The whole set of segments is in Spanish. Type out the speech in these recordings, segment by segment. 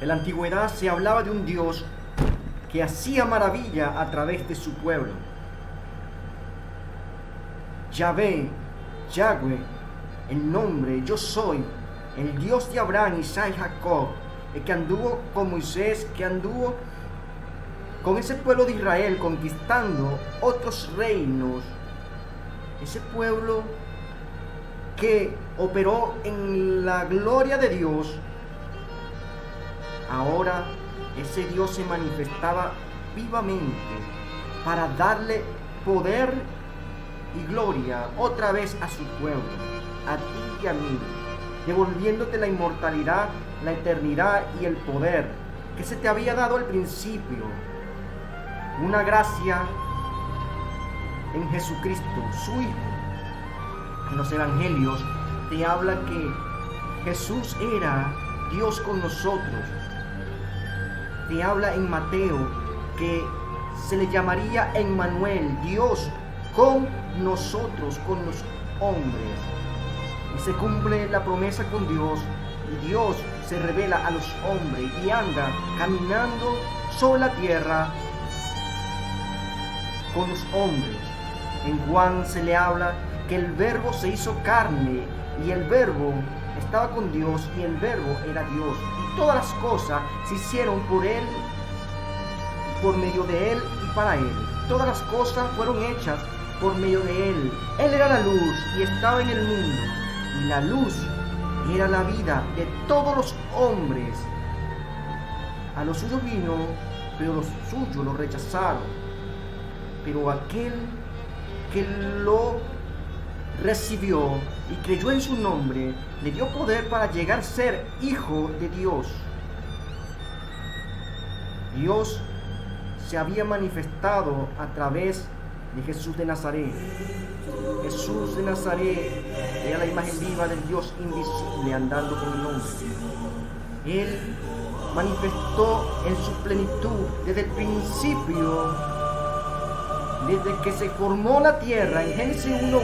En la antigüedad se hablaba de un Dios que hacía maravilla a través de su pueblo. Yahvé, el nombre, yo soy, el Dios de Abraham, Isaac y Jacob, el que anduvo con Moisés, que anduvo con ese pueblo de Israel conquistando otros reinos. Ese pueblo que operó en la gloria de Dios. Ahora ese Dios se manifestaba vivamente para darle poder y gloria otra vez a su pueblo, a ti y a mí, devolviéndote la inmortalidad, la eternidad y el poder que se te había dado al principio. Una gracia en Jesucristo, su Hijo. En los evangelios te habla que Jesús era Dios con nosotros. Te habla en Mateo que se le llamaría Emmanuel, Dios con nosotros, con los hombres. Y se cumple la promesa con Dios, y Dios se revela a los hombres y anda caminando sobre la tierra con los hombres. En Juan se le habla que el Verbo se hizo carne, y el Verbo estaba con Dios, y el Verbo era Dios. Y todas las cosas se hicieron por Él, por medio de Él y para Él. Todas las cosas fueron hechas por medio de Él. Él era la luz y estaba en el mundo, y la luz era la vida de todos los hombres. A los suyos vino, pero los suyos lo rechazaron. Pero aquel que lo recibió y creyó en su nombre, le dio poder para llegar a ser hijo de Dios. Dios se había manifestado a través de Jesús de Nazaret. Jesús de Nazaret era la imagen viva del Dios invisible andando con el hombre. Él manifestó en su plenitud desde el principio, desde que se formó la tierra, en Génesis 1:1,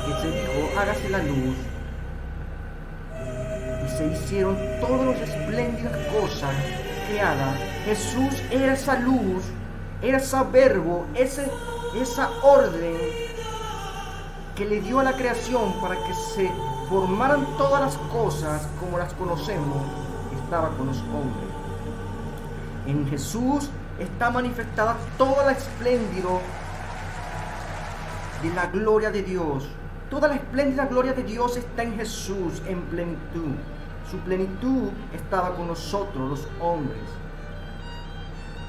que se dijo, hágase la luz, y se hicieron todas las espléndidas cosas creadas. Jesús era esa luz, era ese verbo, esa orden que le dio a la creación para que se formaran todas las cosas como las conocemos. Estaba con los hombres. En Jesús está manifestada toda la espléndida de la gloria de Dios. Toda la espléndida gloria de Dios está en Jesús en plenitud. Su plenitud estaba con nosotros, los hombres.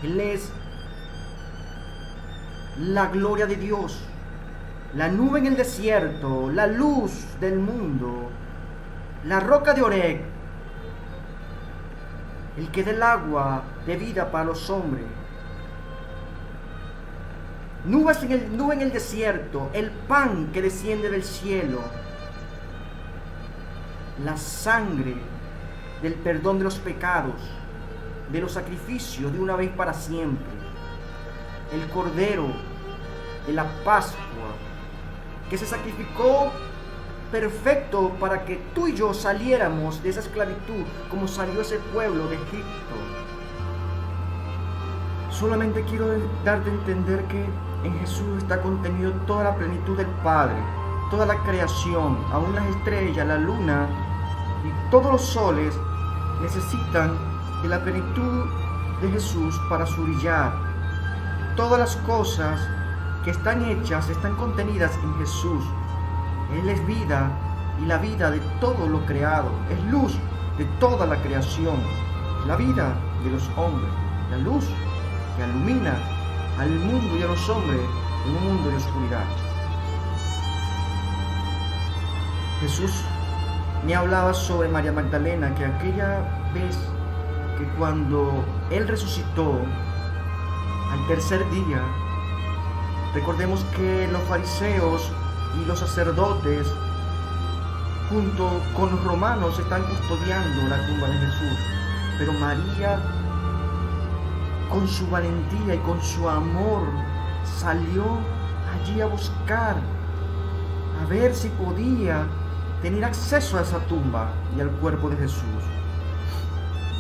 Él es la gloria de Dios, la nube en el desierto, la luz del mundo, la roca de Oreb, el que da el agua de vida para los hombres. Nube en el desierto, el pan que desciende del cielo, la sangre del perdón de los pecados, de los sacrificios de una vez para siempre, el cordero de la Pascua que se sacrificó perfecto para que tú y yo saliéramos de esa esclavitud como salió ese pueblo de Egipto. Solamente quiero darte a entender que en Jesús está contenido toda la plenitud del Padre, toda la creación, aún las estrellas, la luna y todos los soles necesitan de la plenitud de Jesús para su brillar. Todas las cosas que están hechas están contenidas en Jesús. Él es vida y la vida de todo lo creado. Es luz de toda la creación. La vida de los hombres. La luz que ilumina al mundo y a los hombres en un mundo de oscuridad. Jesús me hablaba sobre María Magdalena, que aquella vez que cuando Él resucitó al tercer día, recordemos que los fariseos y los sacerdotes junto con los romanos están custodiando la tumba de Jesús, pero María, con su valentía y con su amor, salió allí a buscar, a ver si podía tener acceso a esa tumba y al cuerpo de Jesús.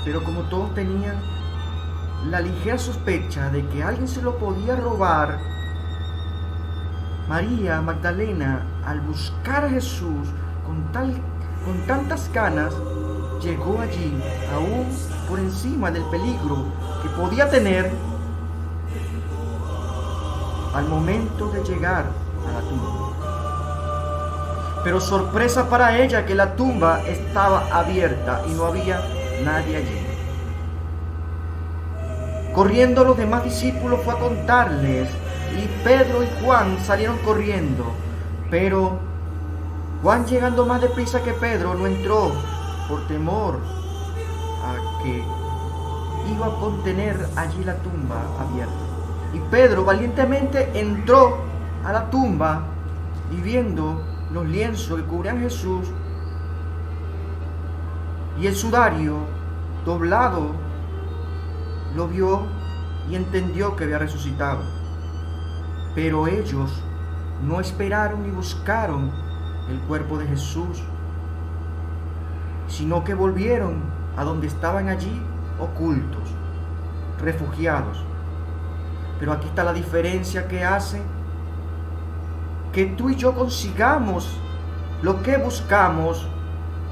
Pero como todos tenían la ligera sospecha de que alguien se lo podía robar, María Magdalena, al buscar a Jesús con tantas ganas, llegó allí, aún por encima del peligro que podía tener. Al momento de llegar a la tumba. Pero sorpresa para ella, que la tumba estaba abierta y no había nadie allí. Corriendo los demás discípulos fue a contarles, y Pedro y Juan salieron corriendo. Pero Juan, llegando más deprisa que Pedro, no entró por temor a que iba a contener allí la tumba abierta. Y Pedro valientemente entró a la tumba y, viendo los lienzos que cubrían a Jesús y el sudario doblado, lo vio y entendió que había resucitado. Pero ellos no esperaron ni buscaron el cuerpo de Jesús, sino que volvieron a donde estaban allí ocultos, refugiados. Pero aquí está la diferencia que hace que tú y yo consigamos lo que buscamos,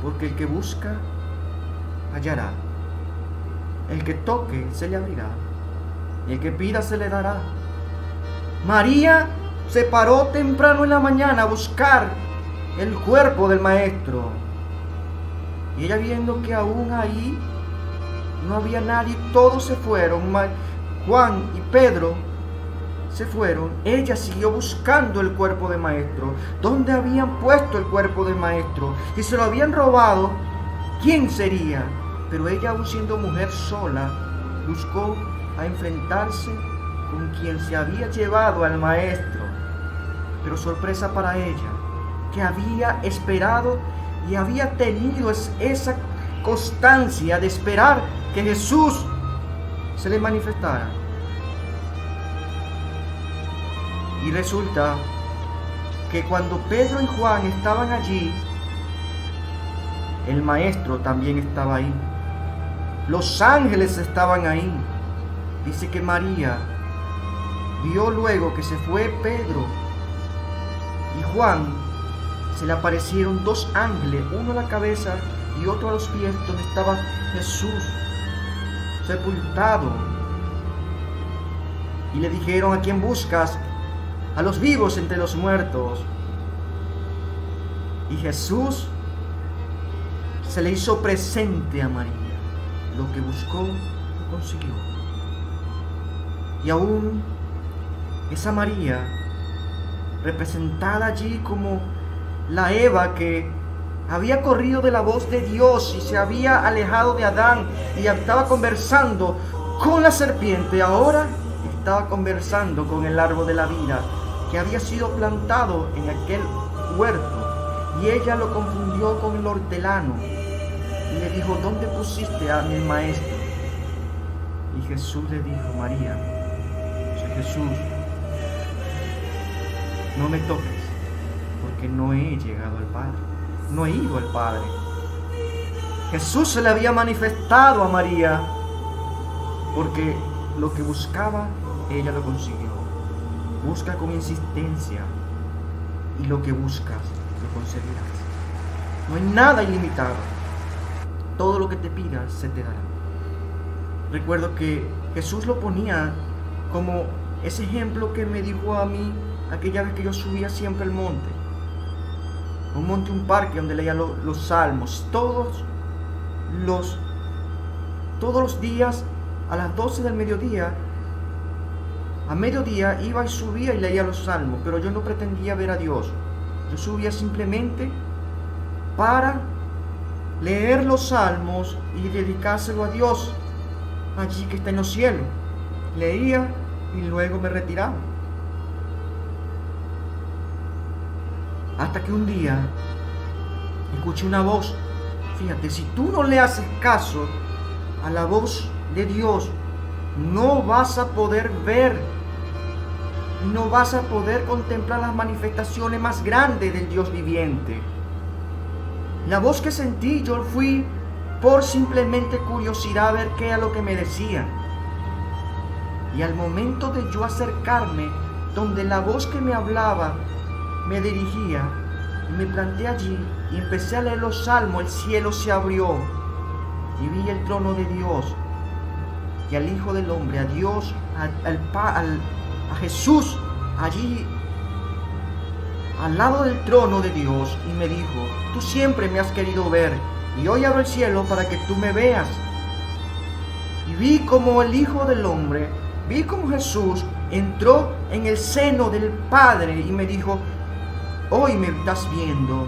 porque el que busca, hallará. El que toque, se le abrirá. Y el que pida, se le dará. María se paró temprano en la mañana a buscar el cuerpo del Maestro. Y ella, viendo que aún ahí no había nadie, todos se fueron, Juan y Pedro se fueron, ella siguió buscando el cuerpo del Maestro. ¿Dónde habían puesto el cuerpo del Maestro? Si se lo habían robado, ¿quién sería? Pero ella, aún siendo mujer sola, buscó a enfrentarse con quien se había llevado al Maestro. Pero sorpresa para ella, que había esperado y había tenido esa constancia de esperar que Jesús se le manifestara. Y resulta que cuando Pedro y Juan estaban allí, el Maestro también estaba ahí. Los ángeles estaban ahí. Dice que María vio luego que se fue Pedro y Juan, se le aparecieron dos ángeles, uno a la cabeza y otro a los pies, donde estaba Jesús sepultado. Y le dijeron: ¿a quién buscas? A los vivos entre los muertos. Y Jesús se le hizo presente a María. Lo que buscó, lo consiguió. Y aún esa María, representada allí como la Eva que había corrido de la voz de Dios y se había alejado de Adán y estaba conversando con la serpiente, ahora estaba conversando con el árbol de la vida que había sido plantado en aquel huerto. Y ella lo confundió con el hortelano y le dijo: ¿dónde pusiste a mi maestro? Y Jesús le dijo: María. Dice Jesús: no me toques, porque no he llegado al Padre, no he ido al Padre. Jesús se le había manifestado a María, porque lo que buscaba, ella lo consiguió. Busca con insistencia, y lo que buscas, lo conseguirás. No hay nada ilimitado. Todo lo que te pidas se te dará. Recuerdo que Jesús lo ponía como ese ejemplo que me dijo a mí aquella vez que yo subía siempre al monte. Un parque donde leía los salmos. Todos los días a las 12 del mediodía, a mediodía iba y subía y leía los salmos, pero yo no pretendía ver a Dios. Yo subía simplemente para leer los salmos y dedicárselo a Dios, allí que está en los cielos. Leía y luego me retiraba. Hasta que un día escuché una voz. Fíjate, si tú no le haces caso a la voz de Dios, no vas a poder ver, no vas a poder contemplar las manifestaciones más grandes del Dios viviente. La voz que sentí, yo fui por simplemente curiosidad a ver qué era lo que me decían. Y al momento de yo acercarme, donde la voz que me hablaba me dirigía, me planté allí y empecé a leer los salmos, el cielo se abrió y vi el trono de Dios y al Hijo del Hombre, a Dios, a Jesús allí al lado del trono de Dios, y me dijo: tú siempre me has querido ver y hoy abro el cielo para que tú me veas. Y vi como el Hijo del Hombre, vi como Jesús entró en el seno del Padre y me dijo: hoy me estás viendo,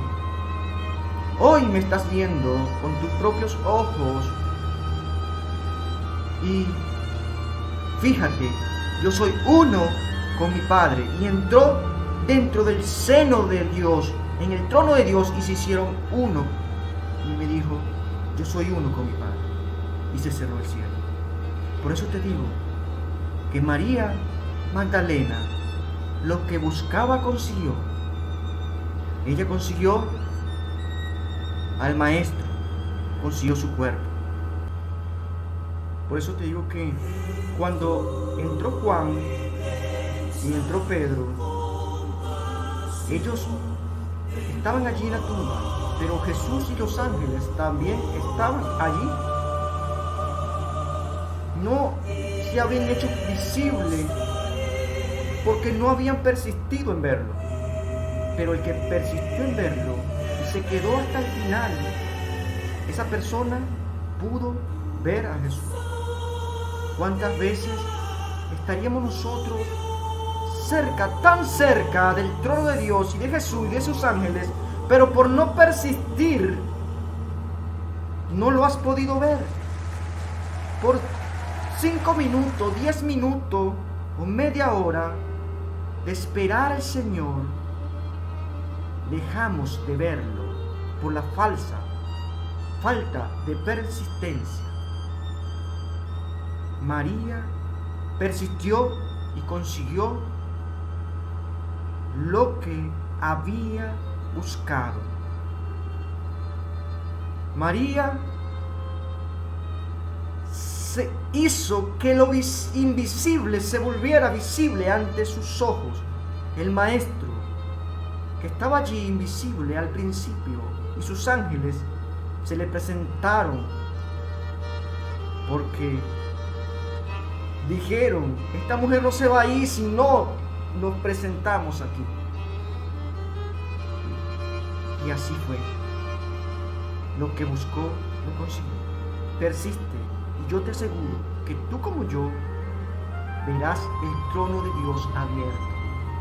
hoy me estás viendo con tus propios ojos. Y fíjate, yo soy uno con mi Padre. Y entró dentro del seno de Dios, en el trono de Dios, y se hicieron uno. Y me dijo: yo soy uno con mi Padre. Y se cerró el cielo. Por eso te digo que María Magdalena lo que buscaba consiguió. Ella consiguió al Maestro, consiguió su cuerpo. Por eso te digo que cuando entró Juan y entró Pedro, ellos estaban allí en la tumba, pero Jesús y los ángeles también estaban allí. No se habían hecho visibles porque no habían persistido en verlo, pero el que persistió en verlo y se quedó hasta el final, esa persona pudo ver a Jesús. ¿Cuántas veces estaríamos nosotros cerca, tan cerca del trono de Dios y de Jesús y de sus ángeles, pero por no persistir no lo has podido ver? Por 5 minutos, 10 minutos o media hora de esperar al Señor, dejamos de verlo por la falta de persistencia. María persistió y consiguió lo que había buscado. María se hizo que lo invisible se volviera visible ante sus ojos. El Maestro, que estaba allí invisible al principio, y sus ángeles se le presentaron porque dijeron: esta mujer no se va a ir si no nos presentamos aquí. Y así fue. Lo que buscó, lo consiguió. Persiste, y yo te aseguro que tú como yo verás el trono de Dios abierto,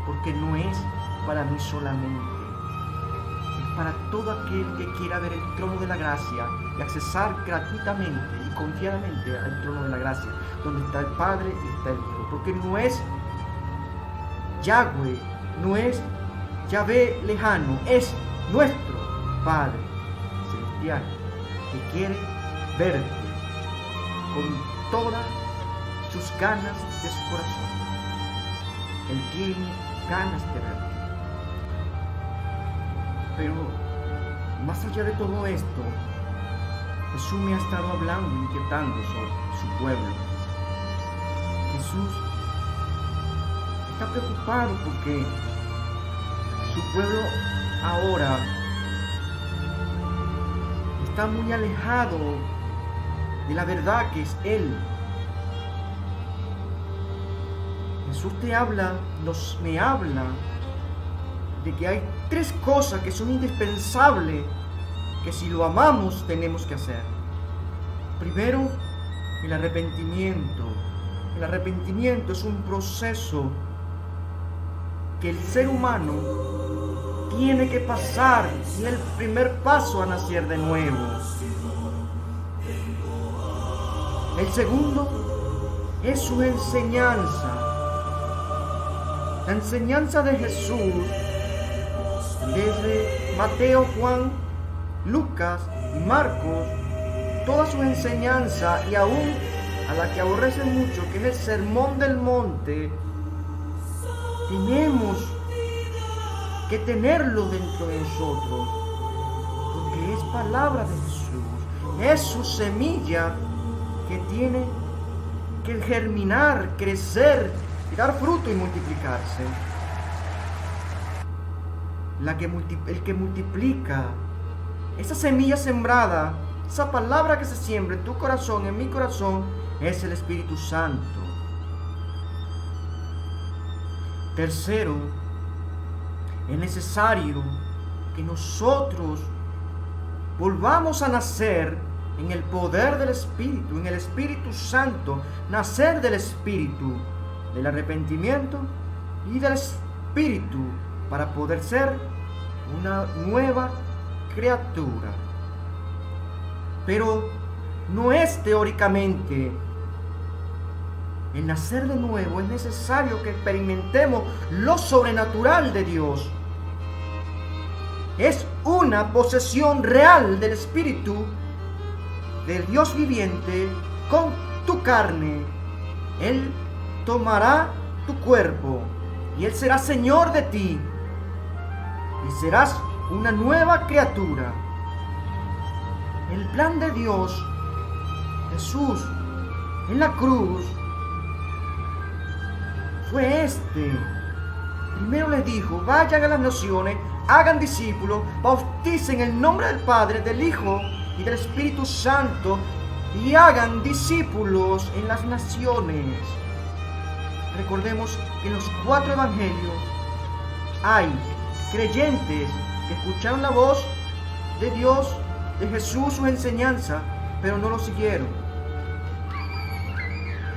porque no es para mí solamente, es para todo aquel que quiera ver el trono de la gracia y accesar gratuitamente y confiadamente al trono de la gracia, donde está el Padre y está el Hijo. Porque no es Yahweh, no es Yahvé lejano, es nuestro Padre celestial que quiere verte con todas sus ganas de su corazón. Él tiene ganas de verte. Pero más allá de todo esto, Jesús me ha estado hablando, inquietando sobre su pueblo. Jesús está preocupado porque su pueblo ahora está muy alejado de la verdad que es Él. Jesús me habla de que hay 3 cosas que son indispensables, que si lo amamos tenemos que hacer. Primero, el arrepentimiento. El arrepentimiento es un proceso que el ser humano tiene que pasar, y es el primer paso a nacer de nuevo. El segundo es su enseñanza. La enseñanza de Jesús, desde Mateo, Juan, Lucas y Marcos, toda su enseñanza, y aún a la que aborrece mucho, que es el Sermón del Monte, tenemos que tenerlo dentro de nosotros, porque es palabra de Jesús, es su semilla que tiene que germinar, crecer, y dar fruto y multiplicarse. El que multiplica esa semilla sembrada, esa palabra que se siembra en tu corazón, en mi corazón, es el Espíritu Santo. Tercero, es necesario que nosotros volvamos a nacer en el poder del Espíritu, en el Espíritu Santo, nacer del Espíritu, del arrepentimiento y del Espíritu, para poder ser una nueva criatura. Pero no es teóricamente. El nacer de nuevo es necesario que experimentemos lo sobrenatural de Dios. Es una posesión real del Espíritu del Dios viviente con tu carne. Él tomará tu cuerpo y Él será Señor de ti y serás una nueva criatura. El plan de Dios, Jesús en la cruz, fue este. Primero les dijo: vayan a las naciones, hagan discípulos, bauticen en el nombre del Padre, del Hijo y del Espíritu Santo, y hagan discípulos en las naciones. Recordemos que en los 4 evangelios hay creyentes que escucharon la voz de Dios, de Jesús, su enseñanza, pero no lo siguieron.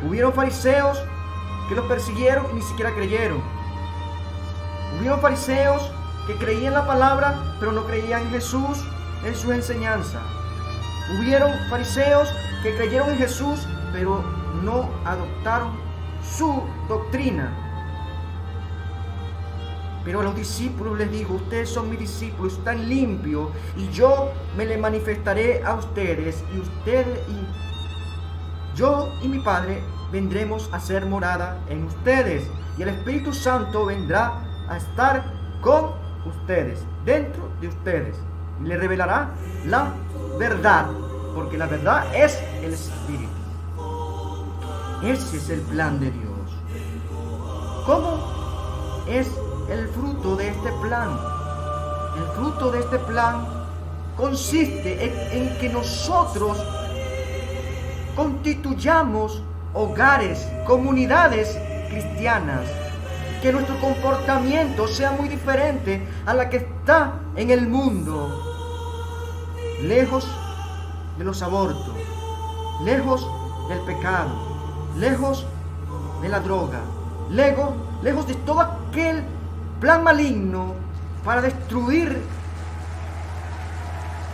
Hubieron fariseos que los persiguieron y ni siquiera creyeron. Hubieron fariseos que creían la palabra, pero no creían en Jesús, en su enseñanza. Hubieron fariseos que creyeron en Jesús, pero no adoptaron su doctrina. Pero a los discípulos les dijo: ustedes son mis discípulos, están limpios, y yo me les manifestaré a ustedes, y ustedes y yo y mi Padre vendremos a ser morada en ustedes, y el Espíritu Santo vendrá a estar con ustedes, dentro de ustedes, y les revelará la verdad, porque la verdad es el Espíritu. Ese es el plan de Dios. ¿Cómo es el fruto de este plan? El fruto de este plan consiste en que nosotros constituyamos hogares, comunidades cristianas, que nuestro comportamiento sea muy diferente a la que está en el mundo, lejos de los abortos, lejos del pecado, lejos de la droga, lejos de todo aquel plan maligno para destruir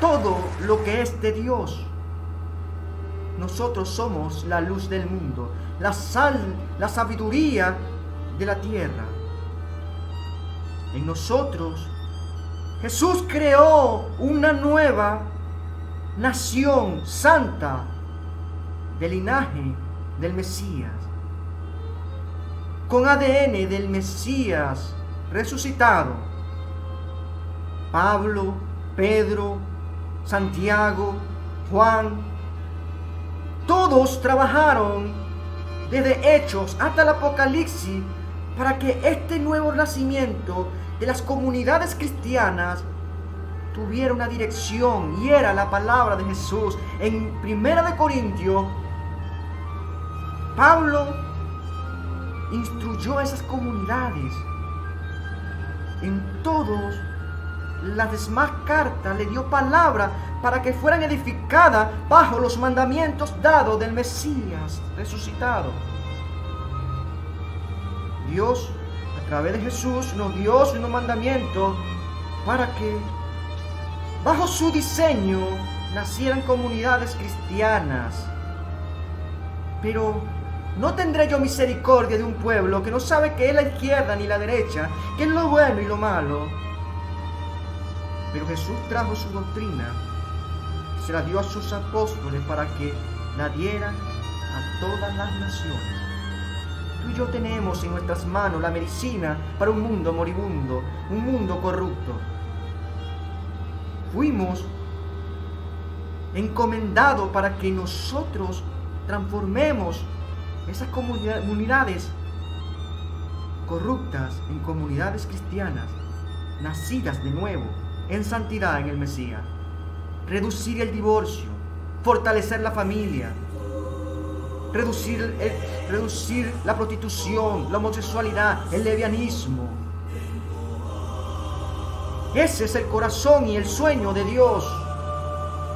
todo lo que es de Dios. Nosotros somos la luz del mundo, la sal, la sabiduría de la tierra. En nosotros, Jesús creó una nueva nación santa del linaje del Mesías, con ADN del Mesías resucitado. Pablo, Pedro, Santiago, Juan, todos trabajaron desde Hechos hasta el Apocalipsis para que este nuevo nacimiento de las comunidades cristianas tuviera una dirección, y era la palabra de Jesús. En 1 Corintios, Pablo instruyó a esas comunidades. En todas las demás cartas le dio palabra para que fueran edificadas bajo los mandamientos dados del Mesías resucitado. Dios, a través de Jesús, nos dio unos mandamientos para que bajo su diseño nacieran comunidades cristianas. Pero no tendré yo misericordia de un pueblo que no sabe qué es la izquierda ni la derecha, qué es lo bueno y lo malo. Pero Jesús trajo su doctrina, se la dio a sus apóstoles para que la dieran a todas las naciones. Tú y yo tenemos en nuestras manos la medicina para un mundo moribundo, un mundo corrupto. Fuimos encomendado para que nosotros transformemos esas comunidades corruptas en comunidades cristianas, nacidas de nuevo en santidad en el Mesías. Reducir el divorcio, fortalecer la familia, reducir la prostitución, la homosexualidad, el lesbianismo. Ese es el corazón y el sueño de Dios.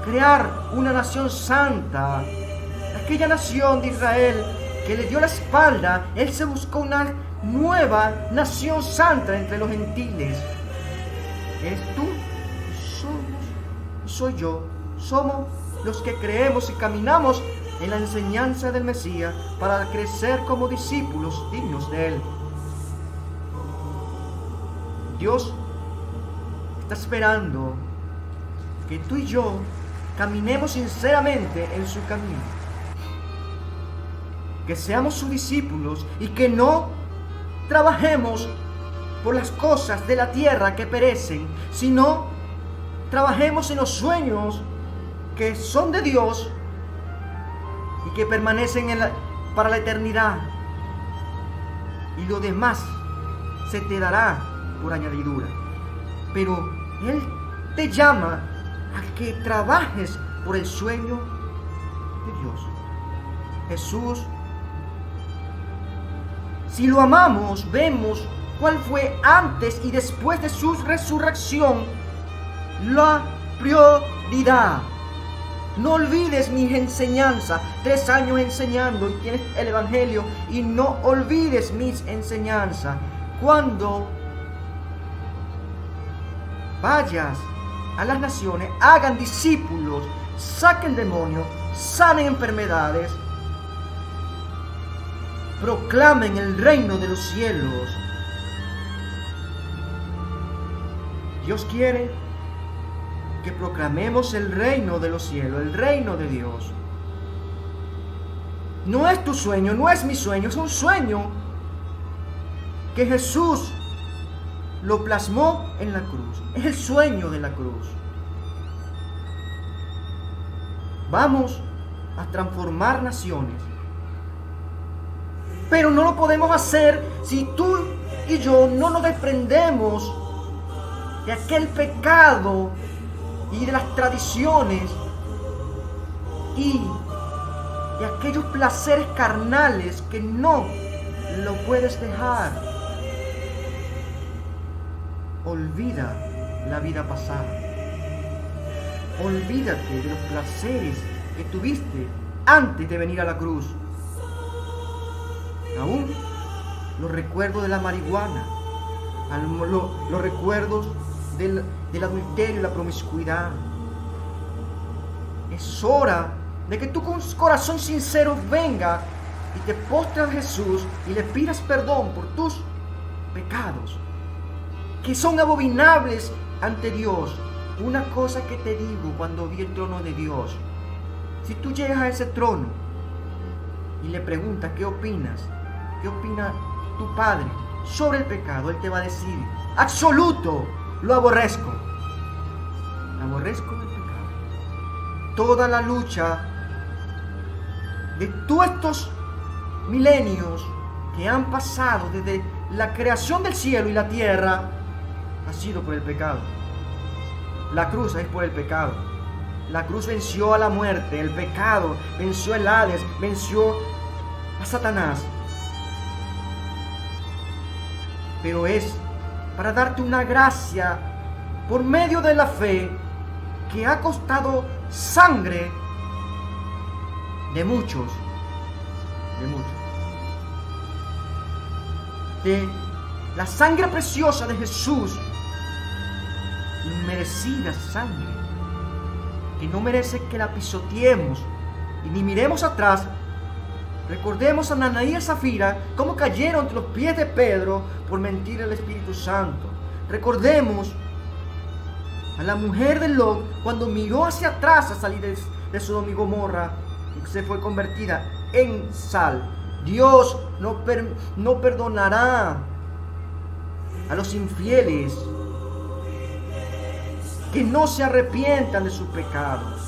Crear una nación santa. Aquella nación de Israel que le dio la espalda, Él se buscó una nueva nación santa entre los gentiles. Eres tú, soy yo. Somos los que creemos y caminamos en la enseñanza del Mesías para crecer como discípulos dignos de Él. Dios está esperando que tú y yo caminemos sinceramente en su camino, que seamos sus discípulos y que no trabajemos por las cosas de la tierra que perecen, sino trabajemos en los sueños que son de Dios y que permanecen para la eternidad, y lo demás se te dará por añadidura. Pero Él te llama a que trabajes por el sueño de Dios. Jesús, si lo amamos, vemos cuál fue antes y después de su resurrección la prioridad. No olvides mis enseñanzas. 3 años enseñando y tienes el Evangelio, y no olvides mis enseñanzas. Cuando vayas a las naciones, hagan discípulos, saquen demonios, sanen enfermedades, proclamen el reino de los cielos. Dios quiere que proclamemos el reino de los cielos, el reino de Dios. No es tu sueño, no es mi sueño, es un sueño que Jesús lo plasmó en la cruz. Es el sueño de la cruz. Vamos a transformar naciones, pero no lo podemos hacer si tú y yo no nos desprendemos de aquel pecado y de las tradiciones y de aquellos placeres carnales que no lo puedes dejar. Olvida la vida pasada. Olvídate de los placeres que tuviste antes de venir a la cruz. Aún los recuerdos de la marihuana, los recuerdos del adulterio y la promiscuidad. Es hora de que tú con corazón sincero venga y te postres a Jesús y le pidas perdón por tus pecados, que son abominables ante Dios. Una cosa que te digo cuando vi el trono de Dios: si tú llegas a ese trono y le preguntas qué opina tu Padre sobre el pecado, Él te va a decir: absoluto, lo aborrezco. Aborrezco el pecado. Toda la lucha de todos estos milenios que han pasado desde la creación del cielo y la tierra ha sido por el pecado. La cruz es por el pecado. La cruz venció a la muerte, el pecado venció el Hades, venció a Satanás. Pero es para darte una gracia por medio de la fe que ha costado sangre de muchos, de la sangre preciosa de Jesús, inmerecida sangre, que no merece que la pisoteemos y ni miremos atrás. Recordemos a Ananías y a Zafira, cómo cayeron entre los pies de Pedro por mentir al Espíritu Santo. Recordemos a la mujer de Lot, cuando miró hacia atrás a salir de Sodoma y Gomorra, y se fue convertida en sal. Dios no perdonará a los infieles que no se arrepientan de sus pecados.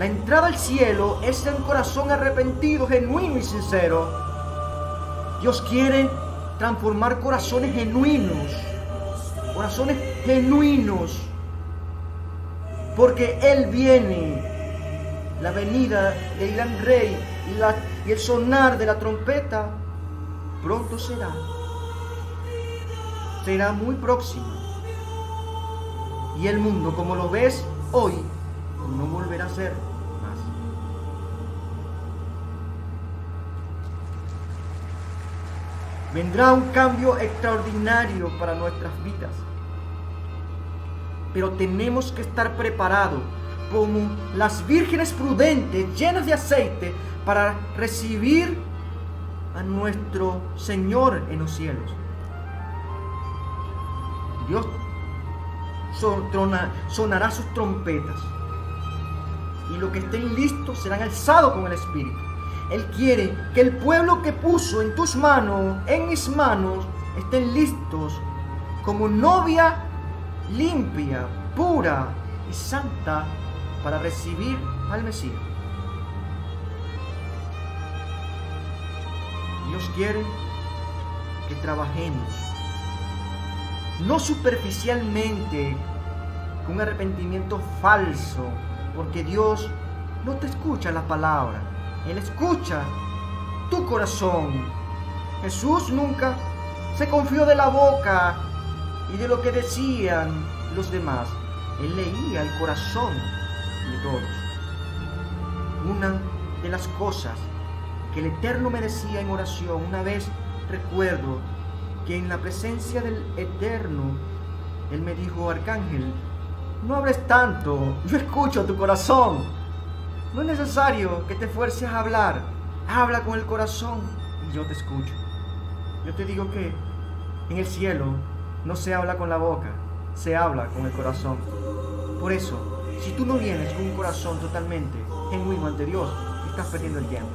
La entrada al cielo es en un corazón arrepentido, genuino y sincero. Dios quiere transformar corazones genuinos. Corazones genuinos. Porque Él viene. La venida del gran rey y el sonar de la trompeta pronto será. Será muy próximo. Y el mundo, como lo ves hoy, no volverá a ser más. Vendrá un cambio extraordinario para nuestras vidas. Pero tenemos que estar preparados como las vírgenes prudentes, llenas de aceite, para recibir a nuestro Señor en los cielos. Dios sonará sus trompetas, y los que estén listos serán alzados con el Espíritu. Él quiere que el pueblo que puso en tus manos, en mis manos, estén listos como novia limpia, pura y santa para recibir al Mesías. Dios quiere que trabajemos, no superficialmente, con un arrepentimiento falso, porque Dios no te escucha la palabra, Él escucha tu corazón. Jesús nunca se confió de la boca y de lo que decían los demás. Él leía el corazón de todos. Una de las cosas que el Eterno me decía en oración, una vez recuerdo que en la presencia del Eterno, Él me dijo: Arcángel, no hables tanto, yo escucho tu corazón. No es necesario que te fuerces a hablar, habla con el corazón y yo te escucho. Yo te digo que en el cielo no se habla con la boca, se habla con el corazón. Por eso, si tú no vienes con un corazón totalmente genuino ante Dios, estás perdiendo el tiempo.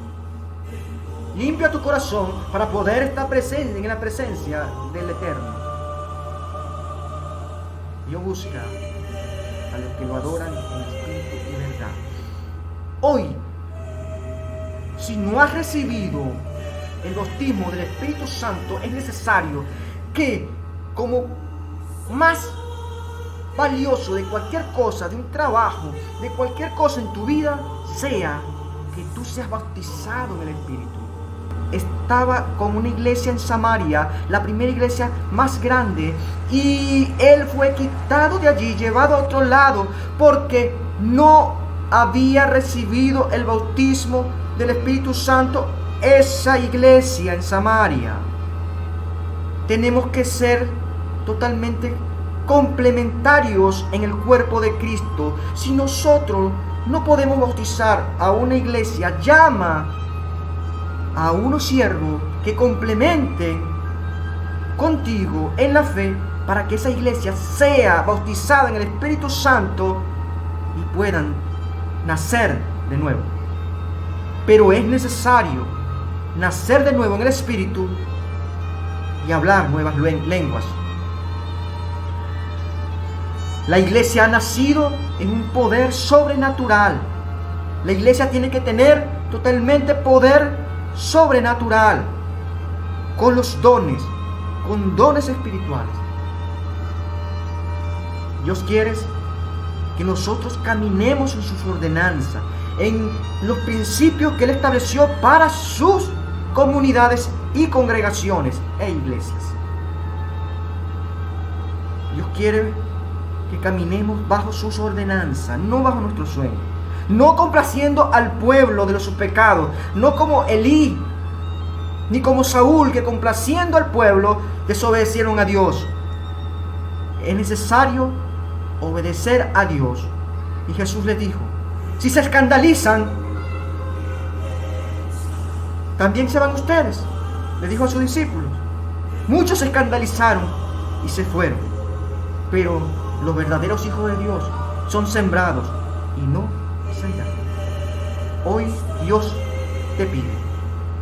Limpia tu corazón para poder estar presente en la presencia del Eterno. Dios busca a los que lo adoran en espíritu y verdad. Hoy, si no has recibido el bautismo del Espíritu Santo, es necesario que, como más valioso de cualquier cosa, de un trabajo, de cualquier cosa en tu vida, sea que tú seas bautizado en el Espíritu. Estaba con una iglesia en Samaria, la primera iglesia más grande, y él fue quitado de allí, llevado a otro lado, porque no había recibido el bautismo del Espíritu Santo esa iglesia en Samaria. Tenemos que ser totalmente complementarios en el cuerpo de Cristo. Si nosotros no podemos bautizar a una iglesia, llama a unos siervos que complementen contigo en la fe para que esa iglesia sea bautizada en el Espíritu Santo y puedan nacer de nuevo. Pero es necesario nacer de nuevo en el Espíritu y hablar nuevas lenguas. La iglesia ha nacido en un poder sobrenatural. La iglesia tiene que tener totalmente poder sobrenatural, con los dones, con dones espirituales. Dios quiere que nosotros caminemos en sus ordenanzas, en los principios que Él estableció para sus comunidades y congregaciones e iglesias. Dios quiere que caminemos bajo sus ordenanzas, no bajo nuestros sueños, no complaciendo al pueblo de los sus pecados, no como Elí, ni como Saúl, que complaciendo al pueblo desobedecieron a Dios. Es necesario obedecer a Dios. Y Jesús les dijo: si se escandalizan, también se van ustedes. Le dijo a sus discípulos. Muchos se escandalizaron y se fueron, pero los verdaderos hijos de Dios son sembrados y no se irán. Hoy Dios te pide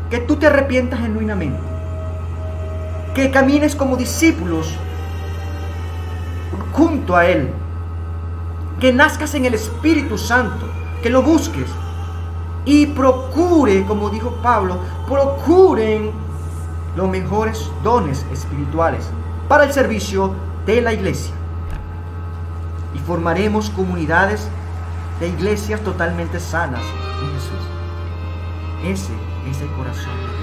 que tú te arrepientas genuinamente, que camines como discípulos junto a Él, que nazcas en el Espíritu Santo, que lo busques y procure, como dijo Pablo, procuren los mejores dones espirituales para el servicio de la iglesia. Y formaremos comunidades de iglesias totalmente sanas en Jesús. Ese es el corazón de Dios.